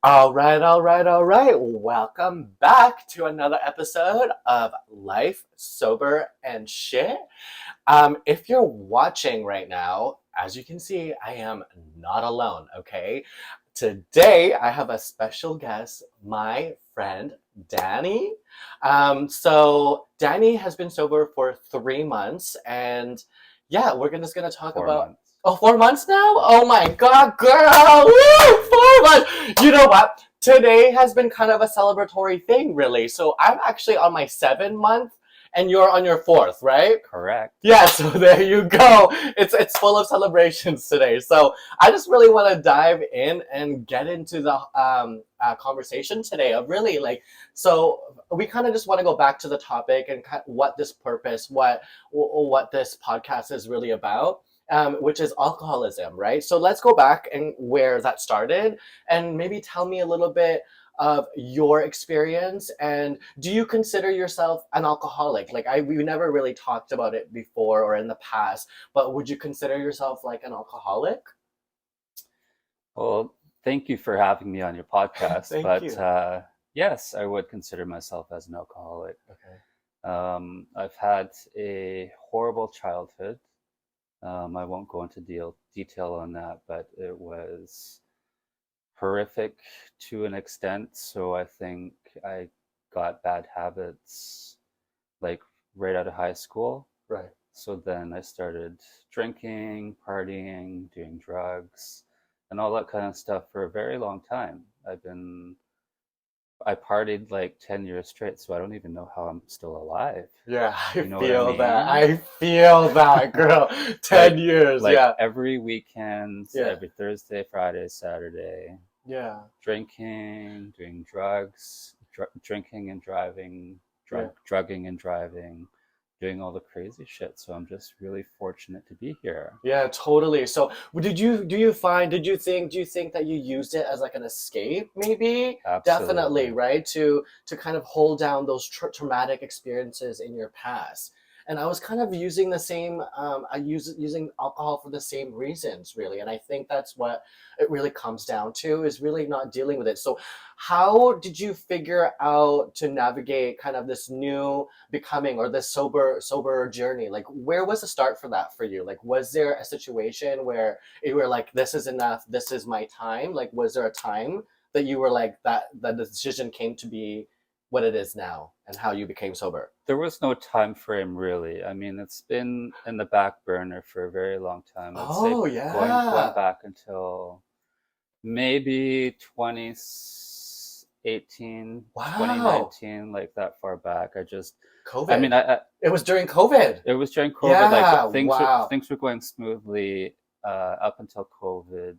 All right, all right, all right. Welcome back to another episode of Life Sober and Shit. If you're watching right now, as you can see, I am not alone, okay? Today, I have a special guest, my friend Danny. Danny has been sober for 3 months, and yeah, just gonna talk four about. months. Oh, 4 months now? Oh my God, girl! Woo! 4 months! You know what? Today has been kind of a celebratory thing, really. So I'm actually on my 7 month, and you're on your fourth, right? Correct. Yeah, so there you go. It's full of celebrations today. So I just really want to dive in and get into the conversation today of really like. So we kind of just want to go back to the topic and what this purpose, what this podcast is really about. Which is alcoholism, right? So let's go back and where that started, and maybe tell me a little bit of your experience. And do you consider yourself an alcoholic? We never really talked about it before or in the past, but would you consider yourself like an alcoholic? Well, thank you for having me on your podcast. Thank But you. yes, I would consider myself as an alcoholic. Okay. I've had a horrible childhood. I won't go into detail on that, but it was horrific to an extent. So I think I got bad habits like right out of high school. Right. So then I started drinking, partying, doing drugs, and all that kind of stuff for a very long time. I partied like 10 years straight, so I don't even know how I'm still alive. Yeah, I You know what I feel that. mean? I feel that, girl. 10 Like, years, like yeah. every weekend, Yeah. every Thursday, Friday, Saturday, Yeah. drinking, doing drugs, drinking and driving, Yeah. drugging and driving, doing all the crazy shit. So I'm just really fortunate to be here. Yeah, totally. So, do you think that you used it as like an escape, maybe? Definitely, Absolutely. right? To kind of hold down those traumatic experiences in your past. And I was kind of using the same, I use using alcohol for the same reasons, really. And I think that's what it really comes down to is really not dealing with it. So, how did you figure out to navigate kind of this new becoming or this sober journey? Like, where was the start for that for you? Like, was there a situation where you were like, this is enough, this is my time? Like, was there a time that you were like that the decision came to be what it is now and how you became sober? There was no time frame really. I mean, it's been in the back burner for a very long time. I'd say Oh going yeah. back until maybe 2018, Wow. 2019, like that far back. I COVID. mean, It was during COVID. it was during COVID. Like Yeah, wow. things were going smoothly up until COVID.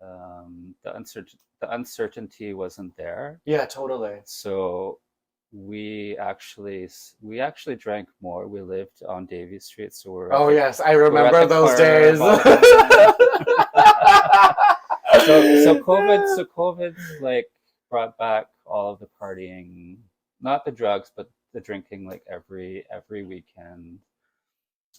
The uncertainty wasn't there, Yeah, totally. so we actually drank more. We lived on Davie Street, so Oh yes, I we're at remember the those corner days. of all the businesses. So COVID like brought back all of the partying, not the drugs, but the drinking like every weekend,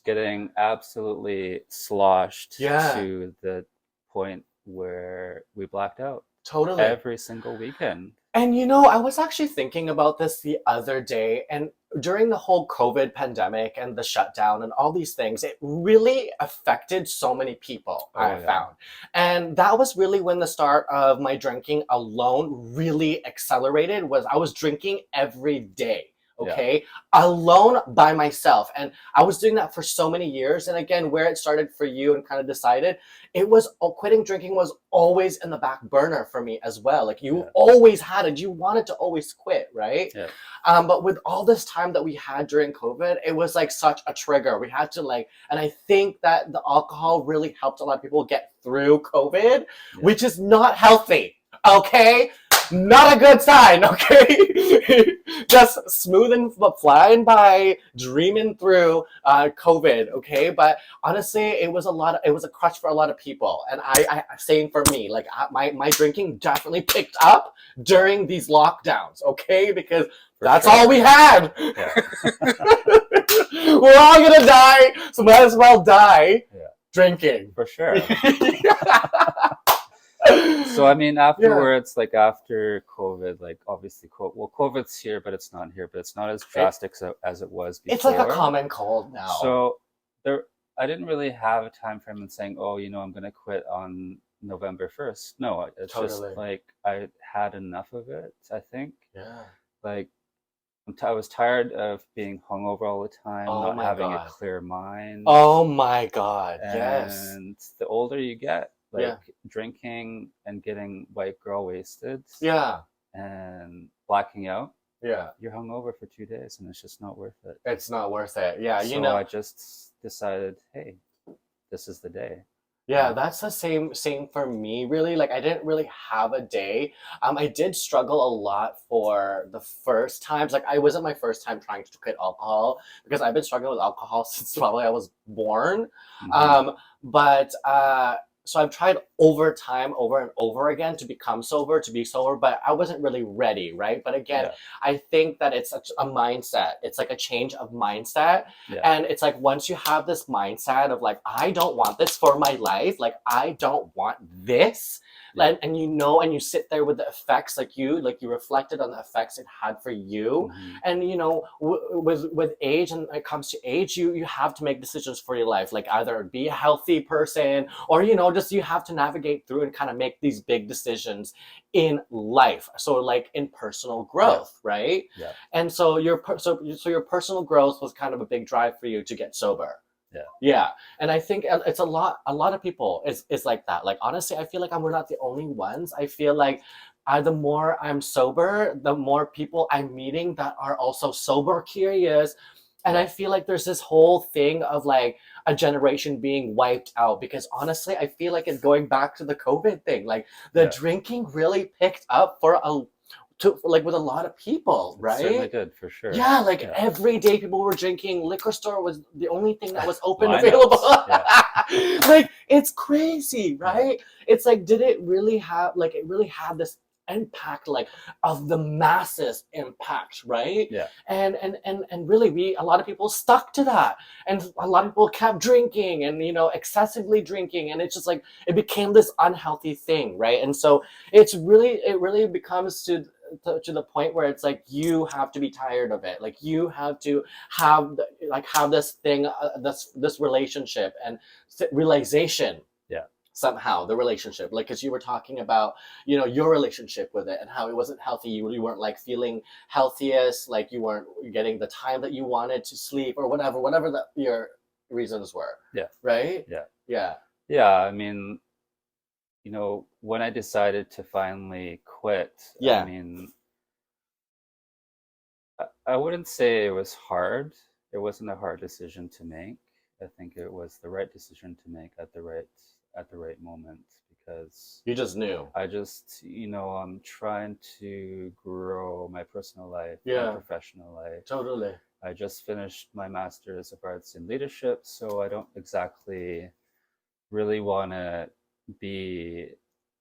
getting absolutely sloshed Yeah, to the point where we blacked out totally. every single weekend. And I was actually thinking about this the other day, and during the whole COVID pandemic and the shutdown and all these things, it really affected so many people, Oh I yeah. found. And that was really when the start of my drinking alone really accelerated, was I was drinking every day. Yeah. Okay, alone by myself. And I was doing that for so many years. And again, where it started for you and kind of decided, it was quitting drinking was always in the back burner for me as well. Like you Yeah. always had it, you wanted to always quit, right? Yeah. But with all this time that we had during COVID, it was like such a trigger. We had to like, and I think that the alcohol really helped a lot of people get through COVID, Yeah. which is not healthy. Okay, not a good sign. Okay, just smoothing, flying by, dreaming through COVID. Okay, but honestly, it was a crutch for a lot of people, and I saying for me, like my drinking definitely picked up during these lockdowns. Okay, because For that's all sure. we had. Yeah. We're all gonna die, so might as well die Yeah. drinking. For sure. So I mean, Yeah. afterwards, like after COVID, like obviously, COVID's here, but it's not here, but it's not as It, drastic as it was it's like a before. common cold now. So there, I didn't really have a time frame in saying, oh, I'm going to quit on November 1st. No, it's just Totally. like I had enough of it, I think. Yeah. Like I was tired of being hungover all the time, Oh not my having a God. clear mind. Oh my God. Yes. And the older you get, Yeah. like drinking and getting white girl wasted Yeah. and blacking out, Yeah. you're hungover for 2 days and it's just not worth it. It's not worth it. Yeah. You So know, I just decided, hey, this is the day. yeah, Like, that's the same for me, really. Like I didn't really have a day. I did struggle a lot for the first times. Like I wasn't my first time trying to quit alcohol because I've been struggling with alcohol since probably I was born. mhm, Um, but so I've tried over time, over and over again to become sober, to be sober, but I wasn't really ready, right? But again, yeah, I think that it's a mindset. It's like a change of mindset, yeah, and it's like once you have this mindset of like, I don't want this for my life, like I don't want this. yeah, And and you sit there with the effects, like you reflected on the effects it had for you. mhm, And with age, and it comes to age, you have to make decisions for your life, like either be a healthy person, or just you have to navigate through and kind of make these big decisions in life. So like in personal yeah, growth, right? yeah, And so your personal growth was kind of a big drive for you to get sober. yeah, Yeah. And I think it's a lot of people is like that. Like honestly, I feel like we're not the only ones. I feel like the more I'm sober, the more people I'm meeting that are also sober curious. And I yeah, feel like there's this whole thing of like a generation being wiped out, because honestly, I feel like it's going back to the COVID thing. Like the yeah. drinking really picked up like with a lot of people, It certainly right? did for sure. Yeah, like Yeah. every day people were drinking. Liquor store was the only thing that was open available. Lineups. Yeah, Like it's crazy, yeah, right? It's like, did it really have like it really had this impact, like of the masses impact, right? yeah, And really, we a lot of people stuck to that, and a lot of people kept drinking, and excessively drinking, and it's just like it became this unhealthy thing, right? And so it really becomes to the point where it's like you have to be tired of it, like you have to have this thing, this relationship and realization yeah, somehow, the relationship, like because you were talking about your relationship with it and how it wasn't healthy. You weren't like feeling healthiest, like you weren't getting the time that you wanted to sleep, or whatever your reasons were, yeah, right? yeah. Yeah. Yeah, I mean, when I decided to finally quit, I Yeah. mean, I wouldn't say it was hard. It wasn't a hard decision to make. I think it was the right decision to make at the right moment because You just knew. I just, I'm trying to grow my personal life, my Yeah. professional life. Totally. I just finished my Master's of Arts in Leadership, so I don't exactly really want to be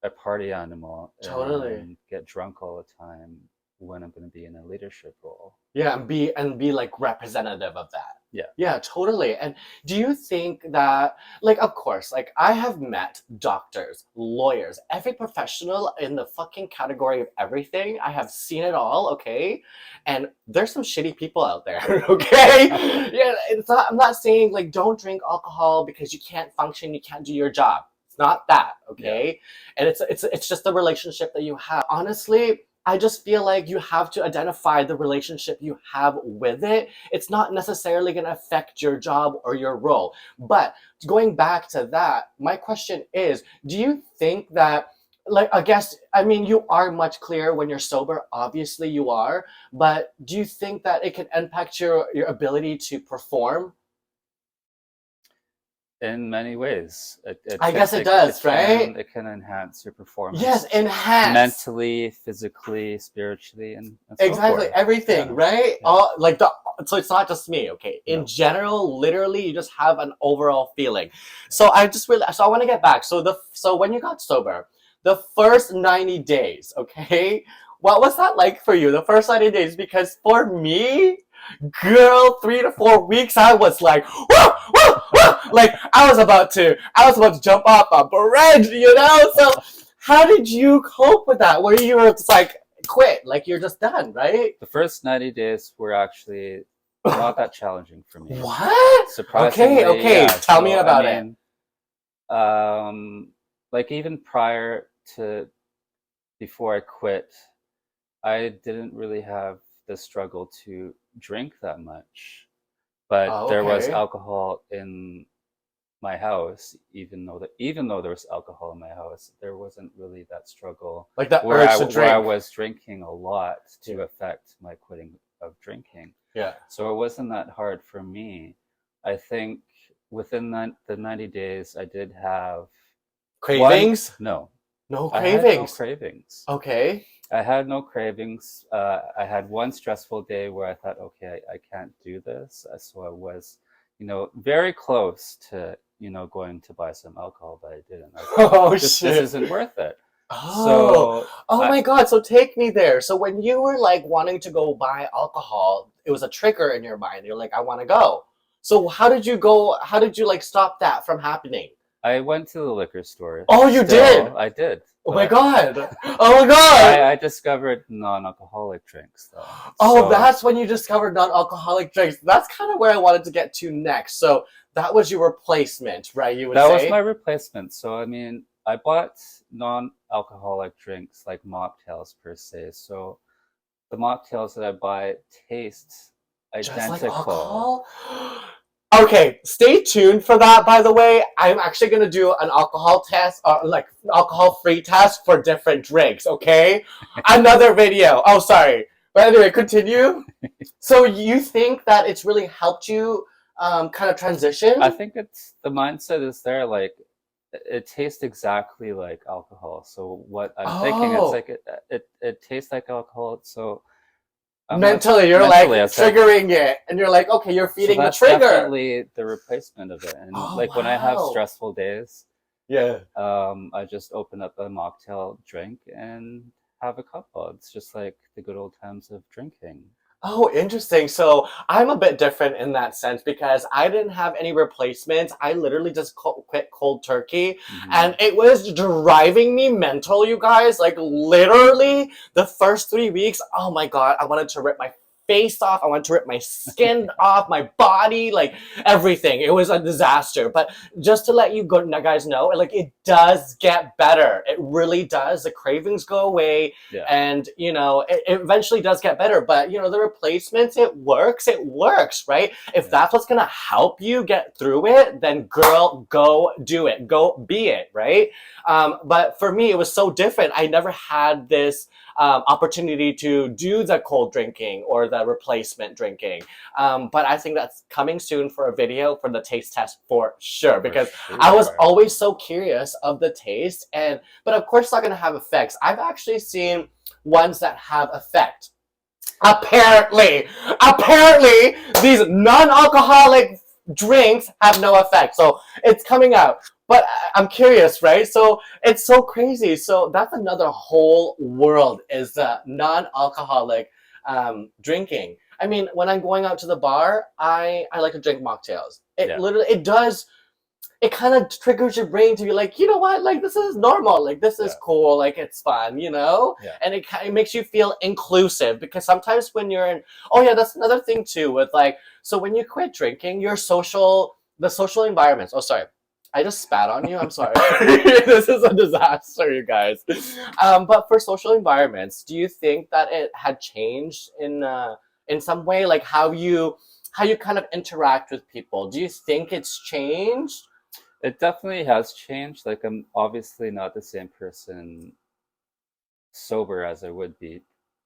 a party animal Totally. and get drunk all the time when I'm going to be in a leadership role. Yeah, and be like representative of that. Yeah. Yeah, totally. And do you think that, like, of course, like I have met doctors, lawyers, every professional in the fucking category of everything. I have seen it all, okay? And there's some shitty people out there, okay? Yeah, I'm not saying like don't drink alcohol because you can't function, you can't do your job. It's not that, Yeah. okay? And it's just the relationship that you have. Honestly, I just feel like you have to identify the relationship you have with it. It's not necessarily going to affect your job or your role. But going back to that, my question is, do you think that, like, I guess, I mean, you are much clearer when you're sober, obviously you are, but do you think that it can impact your ability to perform? In many ways, I guess it does, right? it can enhance your Yes, performance enhance. mentally, physically, spiritually, and so Exactly, forth. everything, Yeah, right? yeah, All like so it's not just me, okay? In no, general, literally, you just have an overall feeling. So I want to get back. So when you got sober, the first 90 days, okay? What was that like for you? The first 90 days? Because for me, girl, 3 to 4 weeks, I was like, woo, woo, woo! Like I was about to jump off a bridge, So How did you cope with that? Where you were just like quit, like you're just done, right? The first 90 days were actually not that challenging for me. What? Okay, Surprisingly, okay. yeah. Tell me So, I about it. mean, like even prior to before I quit, I didn't really have the struggle to drink that much. But Oh, there was okay. alcohol in my house, even though there was alcohol in my house, there wasn't really that struggle Like the urge to where I drink. was drinking a lot to Yeah. affect my quitting of drinking. Yeah. So it wasn't that hard for me. I think within the 90 days, I did have one, Cravings? no, No I had no cravings. cravings. Okay. I had no cravings. I had one stressful day where I thought, okay, I can't do this. So I was, very close to, going to buy some alcohol, but I didn't. I was like, Oh this shit. isn't worth it. Oh. So Oh I, my God. So take me there. So when you were like wanting to go buy alcohol, it was a trigger in your mind. You're like, I want to go. So how did you go? How did you like stop that from happening? I went to the liquor store. Oh, you did. Still, I did, Oh my but God. Oh my God. I discovered non-alcoholic drinks though. Oh, So that's when you discovered non-alcoholic drinks. That's kind of where I wanted to get to next. So that was your replacement, right? You would that was my say? replacement. So I mean, I bought non-alcoholic drinks like mocktails per se. So the mocktails that I buy taste Just like identical. alcohol? Okay, stay tuned for that, by the way. I'm actually going to do an alcohol test, or like alcohol-free test for different drinks, okay? Another video. Oh, sorry. But anyway, continue. So you think that it's really helped you kind of I transition? think it's the mindset is there, like it tastes exactly like alcohol. So what I'm thinking, it's Oh, like it tastes like alcohol. So I'm not mentally, you're like mentally. I said, triggering it, and you're like, okay, you're so feeding the that's trigger. definitely the replacement of it. And Oh, like when I have wow. stressful days, Yeah. I just open up a mocktail drink and have a couple. It's just like the good old times of drinking. Oh, interesting. So I'm a bit different in that sense because I didn't have any replacements. I literally just quit cold turkey, Hmm. and it was driving me mental, you guys. Like literally the first 3 weeks, oh my God, I wanted to rip my face off. I wanted to rip my skin off, my body, like everything. It was a disaster. But just to let you guys know, like it does get better. It really does. The cravings go away, Yeah. and it eventually does get better. But the replacements, it works, right? If Yeah. that's what's gonna help you get through it, then girl, go do it, go be it, right? But for me, it was so different. I never had this opportunity to do the cold drinking or the replacement drinking. But I think that's coming soon for a video for the taste test for sure, For because I was sure. always so curious of the taste. But of course, it's not going to have effects. I've actually seen ones that have effect. Apparently, these non-alcoholic drinks have no effect. So it's coming out. But I'm curious, right? So it's so crazy. So that's another whole world, is the non-alcoholic drinking. I mean, when I'm going out to the bar, I like to drink mocktails. It Yeah. literally it does, it kind of triggers your brain to be like, you know what, like this is normal, like this is Yeah. cool, like it's fun. Yeah. And it kind of makes you feel inclusive, because sometimes when you're in, oh yeah, that's another thing too with like, so when you quit drinking, the social environments. Oh, sorry. I just spat on you. I'm sorry. This is a disaster, you guys. But for social environments, do you think that it had changed in some way, like how you kind of interact with people? Do you think it's changed? It definitely has changed. Like I'm obviously not the same person sober as I would be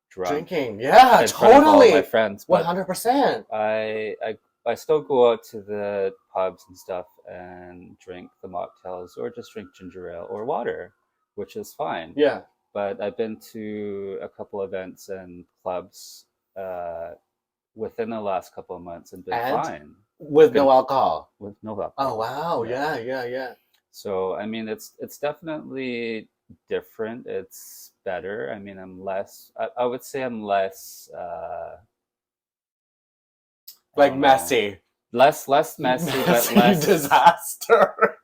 drunk Drinking, yeah, in front of all of my totally, friends, but 100%. I still go out to the pubs and stuff and drink the mocktails or just drink ginger ale or water, which is fine. Yeah, But I've been to a couple events and clubs uh, within the last couple of months and been and fine. with no Been alcohol. with no Oh alcohol. wow, Yeah. yeah, yeah, yeah. So I mean, it's definitely different. It's better. I mean, I'm less. I would say I'm less. I Like don't know. messy, Less messy, but messy less. disaster.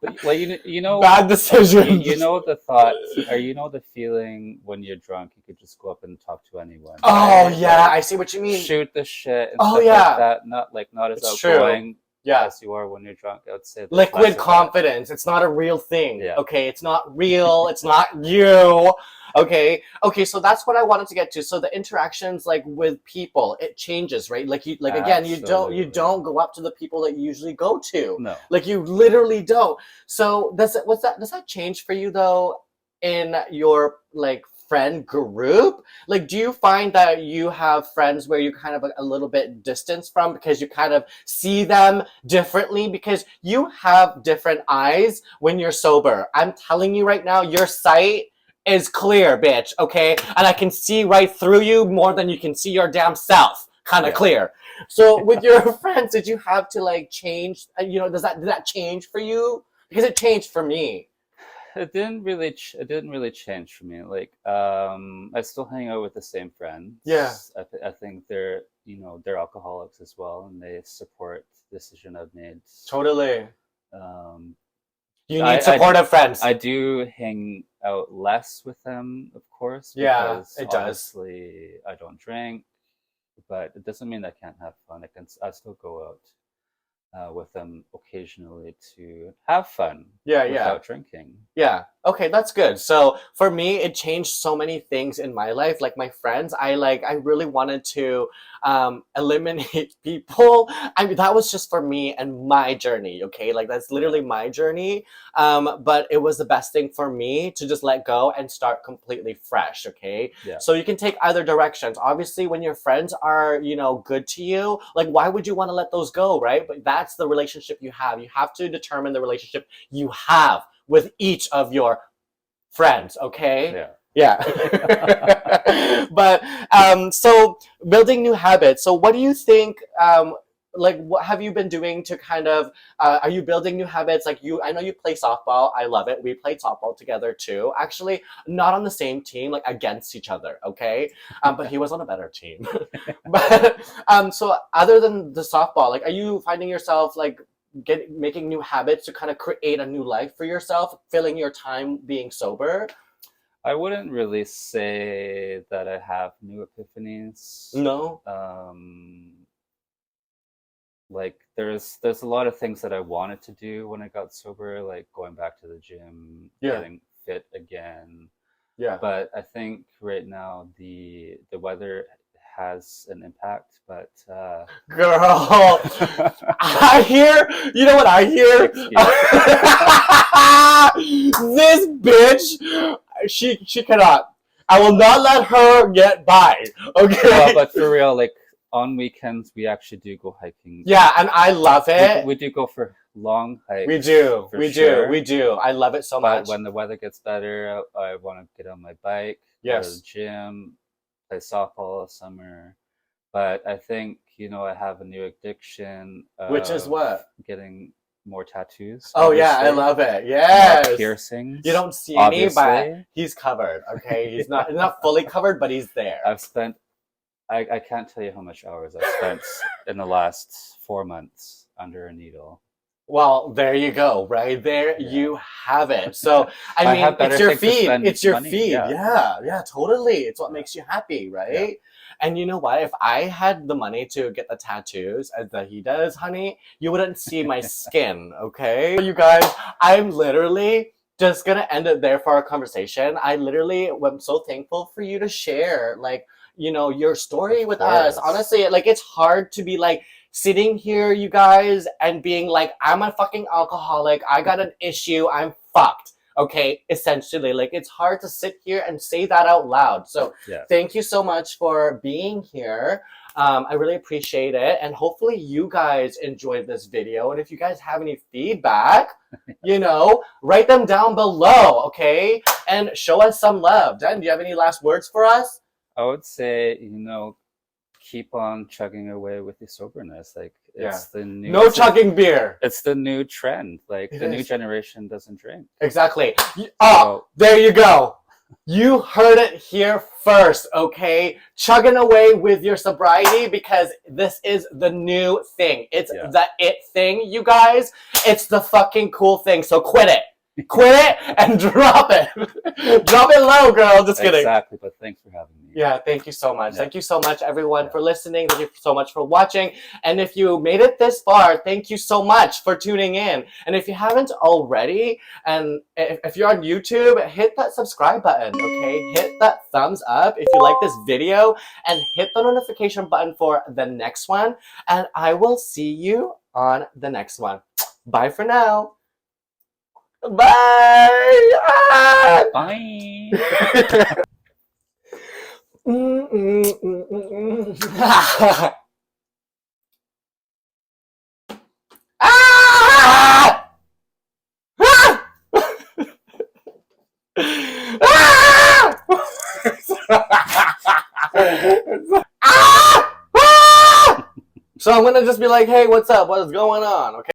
But Well, you know, Bad decisions. you know the thought, or you know the feeling when you're drunk, you could just go up and talk to anyone, Oh right? yeah, Like I see what you mean. shoot the shit and Oh stuff like yeah, that. Not as it's true. outgoing Yeah. as you are when you're drunk. I would say there's less Liquid of that. confidence. It's not a real thing. Yeah. Okay, it's not real. It's not you. Okay. Okay, so that's what I wanted to get to. So the interactions like with people, it changes, right? Like again, you Absolutely. don't go up to the people that you usually go to. No. Like you literally don't. So does that change for you though in your like friend group? Like do you find that you have friends where you kind of a little bit distance from because you kind of see them differently because you have different eyes when you're sober? I'm telling you right now, your sight is clear, bitch, okay? And I can see right through you more than you can see your damn self. Kind of Yeah. clear. So with your friends, did you have to like change, did that change for you? Because it changed for me. It didn't really change for me. Like I still hang out with the same friends. Yeah. I think they're they're alcoholics as well, and they support the decision I've made. Totally. Um, You need supportive friends. I do hang out less with them, of course. Yeah, Because it does. obviously I don't drink, but it doesn't mean I can't have fun. I still go out with them occasionally to have fun. Yeah, without drinking. Yeah. Okay, that's good. So for me, it changed so many things in my life. Like my friends, I really wanted to eliminate people. I mean, that was just for me and my journey. Okay, like that's literally my journey. But it was the best thing for me to just let go and start completely fresh. Okay. Yeah. So you can take either directions. Obviously, when your friends are good to you, like why would you want to let those go, right? But that's the relationship you have. You have to determine the relationship you have with each of your friends, okay? Yeah. But so building new habits. So what do you think like what have you been doing to kind of are you building new habits? Like I know you play softball. I love it. We played softball together too. Actually, not on the same team, like against each other, okay? But he was on a better team. But so other than the softball, like are you finding yourself like making new habits to kind of create a new life for yourself, filling your time being sober? I wouldn't really say that I have new epiphanies. No. Like there's a lot of things that I wanted to do when I got sober, like going back to the gym, getting fit again. Yeah. But I think right now the weather has an impact, but girl, I hear, you know what I hear? This bitch, she cannot. I will not let her get by. Okay. Well, but for real, like on weekends we actually do go hiking. Yeah, and I love it. We do go for long hikes. We do. Sure. We do. I love it so much. But when the weather gets better, I want to get on my bike, go to the gym, play softball this summer. But I think, I have a new addiction. Which is what? Getting more tattoos. Oh, obviously. Yeah, I love it. Yes. More piercings. You don't see any, but he's covered, okay? He's not fully covered, but he's there. I've spent, I can't tell you how much hours I've spent in the last 4 months under a needle. Well, there you go, right there. Yeah. You have it. So, I mean, it's your feed. It's your feed. Yeah, totally. It's what makes you happy, right? Yeah. And you know what? If I had the money to get the tattoos as that he does, honey, you wouldn't see my skin, okay? You guys, I'm literally just gonna end it there for our conversation. I literally am so thankful for you to share, like, your story with us. Honestly, like, it's hard to be like, sitting here, you guys, and being like, I'm a fucking alcoholic. I got an issue. I'm fucked. Okay, essentially, like it's hard to sit here and say that out loud. So thank you so much for being here. I really appreciate it. And hopefully you guys enjoyed this video. And if you guys have any feedback, write them down below, okay? And show us some love. Dan, do you have any last words for us? I would say, keep on chugging away with your soberness. Like it's the new chugging beer. It's the new trend. Like the new generation doesn't drink. Exactly. There you go. You heard it here first, okay? Chugging away with your sobriety because this is the new thing. It's the it thing, you guys. It's the fucking cool thing. So quit it. Quit it and drop it. Drop it low, girl. Just kidding. Exactly, but thanks for having me. Yeah, thank you so much. Yeah. Thank you so much, everyone, for listening. Thank you so much for watching. And if you made it this far, thank you so much for tuning in. And if you haven't already, and if you're on YouTube, hit that subscribe button, okay? Hit that thumbs up if you like this video, and hit the notification button for the next one. And I will see you on the next one. Bye for now. Bye! Ah! Bye! Ah! So I'm gonna just be like, hey, what's up? What is going on? Okay.